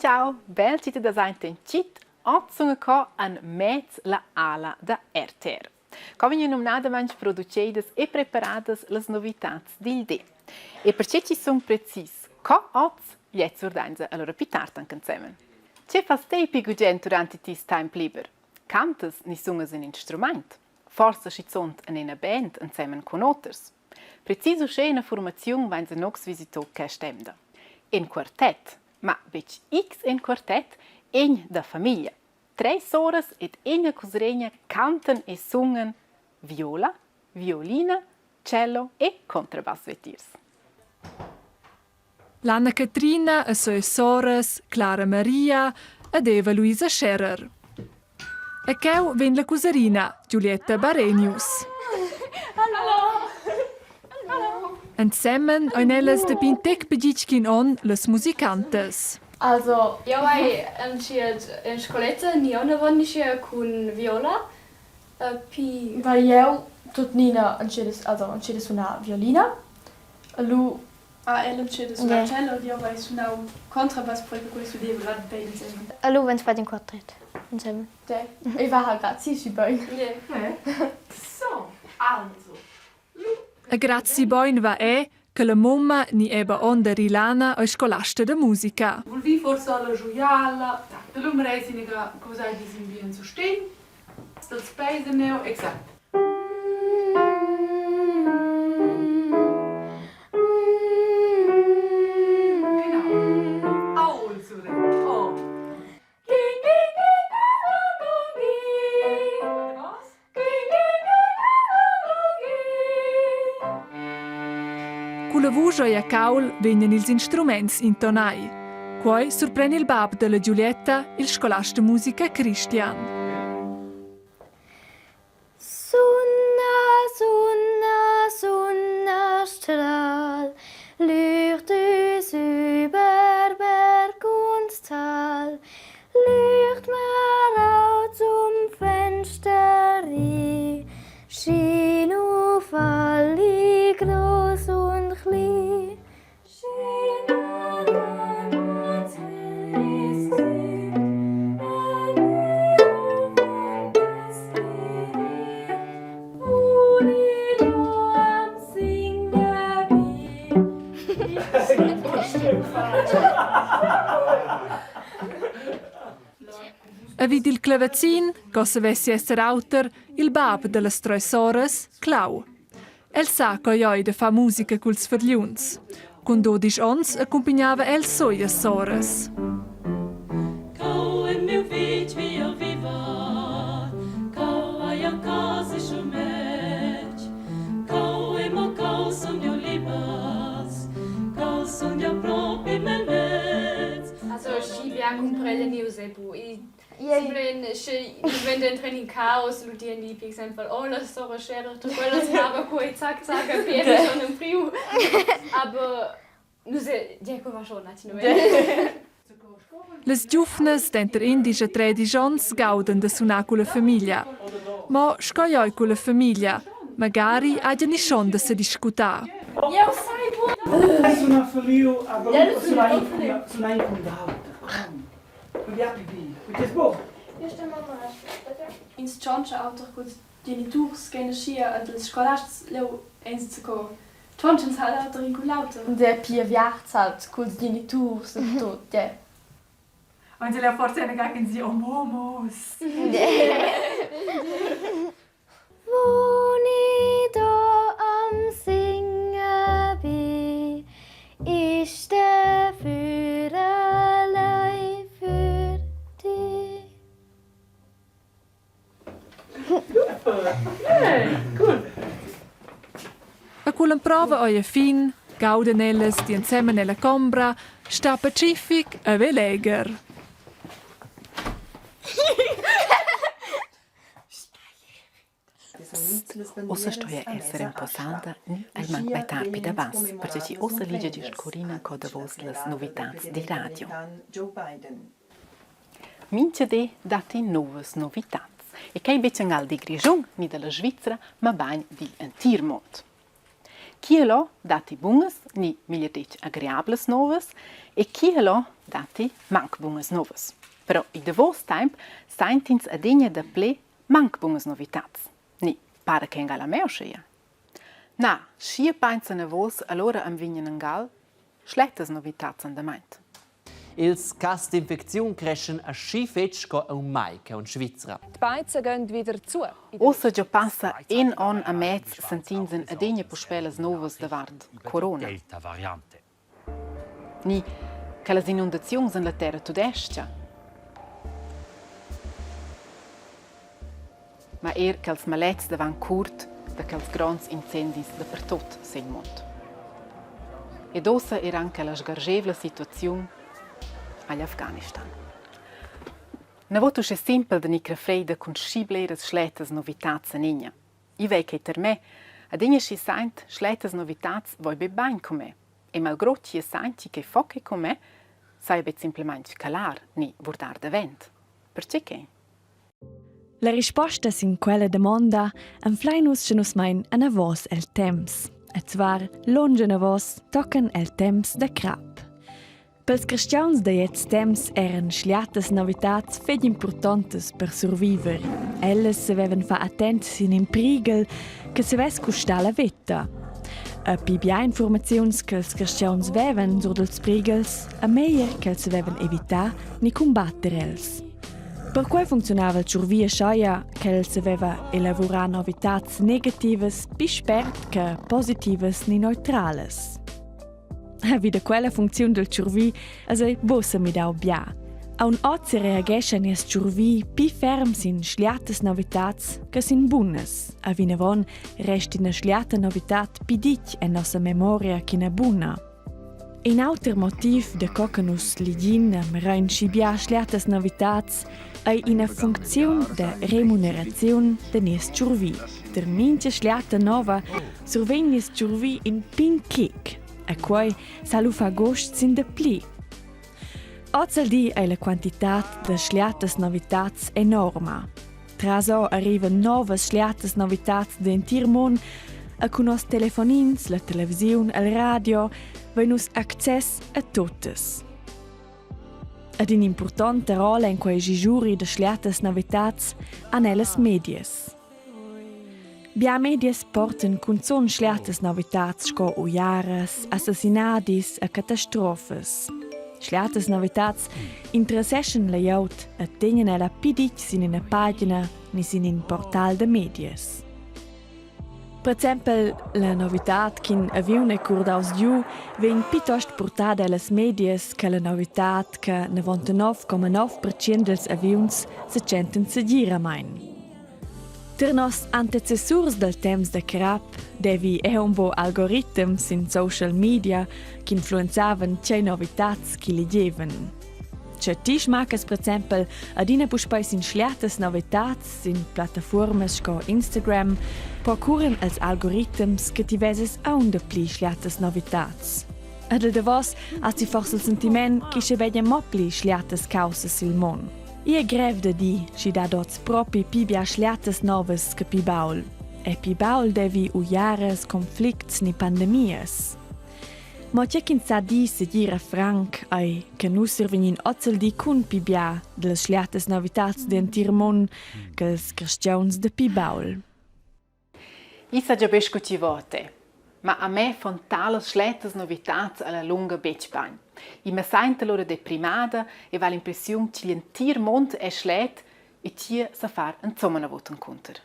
ciao, bel cita da sein tencit, ozzunga co an mezz la ala da RTR. Come in nada manch producedas e preparadas las novitats dil de. E perché ci son precis, co oz, jetzt urdainza allora pitartan canzemen. Ce fas te pigugent durante tis time liber? Cantas ni sungas un instrument? Forse schizont en una band ensemen con otters? Preciso sche una formazione vainza nox visito che stemda. In quartet, ma bec x in quartet, egn da famiglia. 3 soras ed egna cosregna cantan e sungen viola, violina, cello e contrabass vetirs. L'Anna Catrina, a sue soras, Clara Maria ed Eva Luisa Scherer. E cheu ven la cusarina, Giulietta Barenius. Insemmen ein elles de Pintec begitschkin on les musicantes. Also, ja, in scoletta Niona vannisce con viola, Weil eu tot Nina anschede suona violina. Lu ela anschede suona cello, io vai suona contrabass perché questo studiavo grad bene insieme. Allora, wenn es quartet insieme. Dai, e va grazie si poi. So, also. A grazie boin va che la mamma ni eba onda rilana a scolaste de musica. Volvi forse alla gioiala, da l'umresiniga cosa hai disinvien zu stehen, das Speise neo, exakt. Genau. Also, oh. Con la voce e a caul vengono ils instruments intonai. Poi sorprende il bab della Giulietta, il scolaste musica Christian. Sunna, sunna, sunna, strahl, leucht uns über Berg und Tal, leucht mir auch zum Fenster rein, schien auf alle groß und klein. Schien an uns helles Glück, alle das Lied, wo ich nur am Singen A vid il clavazin, cosa vessi esser autor, il bab delle tre soras, Clau. El sa co joi de fa musica culs vergliuns. Con 12 ons accompagnava el soie soras. Cau é meu vídeo e eu viva, cau ai a casa chumet, cau é mo cau som eu libas, cau som eu próprio melmet. Also, ich bin auch umbrella neusebu. Wenn den Training Chaos, Ludien die für Beispiel alles so schwer, du wolltest aber kurz zack zack, bin schon im Frio. Aber nur Diego war schon nicht. Les giufnes denter indische traditions gauden de sunar con la famiglia. Ma sco joi con la famiglia, magari hagien schon de se discutar. Ja, sei buon. Sono feliu, sono incondato. Ins Choncha Auto kurz geniturs gene schier und das Scholasts leu eins zu go. Chonchens halt Auto in Kulauto. Der Pia Viarzalt, kurz die Tours und tot, ja. Und sie la forse ne gacken sie momos. Wo ich da am Singen bin, ist der für allein für dich. Cool. A culla prova oia fin, gauden elles di insieme nella combra, sta pacific a veleger. Ossa stoia essere imposada al man mai tarpi da vas, perché ci ossa ligia di scorina co da vos las novitats di radio. Mince de dati novas novitats, e che invece al di Grigion, ni della Svizzera, ma bain di Antirmont. Chielo dati bungas, ni migliordetg agreables novas, e chielo dati manc bungas novas. Però in de vos temp saintins adegna da ple manc bungas novitats. Ni, pare che engala meo schia. Na, schia pensa ne vos allora am vignen engal, schlettas novitats an da meint. Ils cas d'infecziun crescen a schifetsch co un mai che un Schweizer. Die Beizen gehen wieder zu. Ossa già passa en on a mezz sentinsen adegna puspelas novas davart Corona. Delta variante. Ni che las inundaziuns en la terra tudestia. Ma che els malets davant curt da che els grans incendis dapertot segn mont. Ed ossa era anche la sgargevla situazione agli Afghanistan. Ne voto è simpel da nicra freida con scibleras schletas novitats an igna. I vei che ter me, ad igna schi saint schletas novitats voi be bain con me. E malgrado ci sainti che foche con me, sai bet simplement calar ni vurdar da vent. Perché che? La risposta sin quella domanda am fleinus che nus mein an avos el temps. Et zwar longe avos tocken el temps da crap. Pels cristians de jetzt temps eran schliatas novitats fed importantes per surviver. Elles se vevan fa attent sin in prigel che se ves custar la vetta. A pi bia informaziuns che els cristians vevan sur dels prigels, a meier che els vevan evitar ni combatter els. Per quai funzionava il ciurvia schaia che els aveva elaborar novitats negativas pi spert che positivas ni neutrales. Wie de quella funzione del ciurvi, also bossa mi dau bia. A un ozi reagesce nies ciurvi pi ferm sin schliatas novitats che sin bunnes. A vinavon resti na schliata novitat pi dit en nossa memoria china buna. Un auter motiv de cocanus ligin am rein schibia schliatas novitats è una funzione de remunerazione de nies ciurvi. Der mince schliata nova survegn nies ciurvi in pin kick. A quai salu fa gost sin de pli. Ozel di è la quantità de schliatas novitats enorma. Traso arrivan novas schliatas novitats de entir mon a con nos telefonins, la televisiun, al radio, venus access a totes. Ad in importante rola in quei giuri de schliatas novitats an ellas medias. Bia medias porten cunzon schliatas novitats sco ujaras, assassinadis a catastrofes. Schliatas novitats interesseschen la jaut a tenien ella pidic sin in a pagina ni sin in portal de medias. Per esempio, la novitat kin avione curdaus giu ven pitost portada ellas medias che la novitat che 99,9% dels avions se centen segir amain. Der nos antecessurs del temps de crap, devi un bo algoritms in social media che influenzavan cei novitats che li geven. C'è tisch macas, per esempio, adina puspais in schliatas novitats in plataformas sco Instagram, procuren als algoritms che ti veses aun de pli schliatas novitats. Ad de vos has ti forse il sentiment che se veglia mo pli schliatas causas il mon. Ie grev de di, si da dots propi pi bia schliatas novas che pi baul. E pi baul devi ujares, conflicts ni pandemias. Ma c'è chi sa di se gira franc ai che nu survenin ozel di cun pi bia de schliatas novitats de entir mon che els cristians de pi baul. Issa già bescuti vote, ma a me fan talas schletas novitats alla lunga becbagn. I me sente loro deprimada e va l'impressione che l'entir mond è schlet e tia sa far insomma una vota incontr.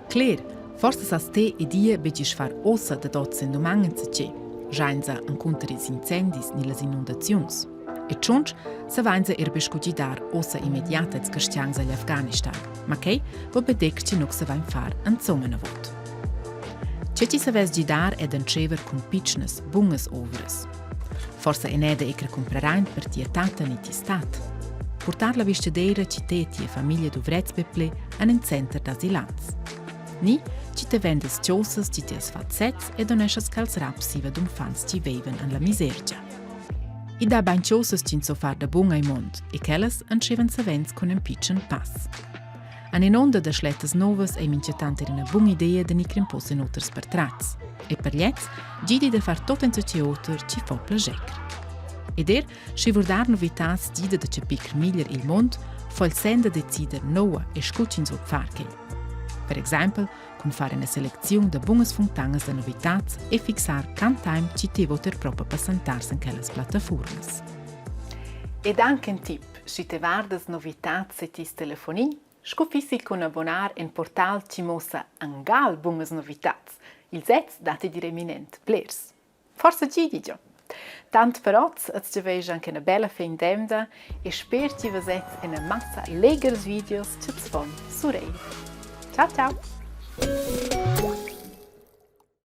Claire, forse sas te e die begis far ossa da dots in domangen se ce. Jainza incontr is incendis ni las inundaziuns. E tschunch sa vainza bescuti dar ossa immediata als cristians agli Afghanistan. Ma che vo bedec che nuk sa vain far insomma una vota. Ce ci sa ves di dar ed encever con pitchnes, bunges overes. Forse è neda e che comprerain per tia tata ni ti stat. Portar la vestidera ci te tia famiglia dovrets beple an un center d'asilans. Ni ci te vendes ciosas ci te fat sets e doneschas cals rapsiva d'umfans ci veven an la misergia. I da bain ciosas ci so far da bunga i mond e quellas ancevan savens con un pitchen pass. in onda da schlettas novas è mince tanto una buona idea di nicre un po' se noters per traz. E per liez, gidi da far tot in ce oter ci fa plager. Ed se vordar novitats gida da ce picr miglior il mond, fa il senda decider noa e scucin so farche. Per esempio, con fare una selezione di buone fontanas de novitats e fixar can time ci te voter proprio per sentarsi in quelle piattaforme. Ed anche un tip, se te vardas novitats e tis telefonin, scufissi con abbonar in portal ci mossa angal buonas novitats. Il setz date di reminent plers. Forse gidi già. Tant però, az ci veis anche una bella fin demda e sper ci vasetz in una massa legers videos ci zvon su Rei. Ciao ciao!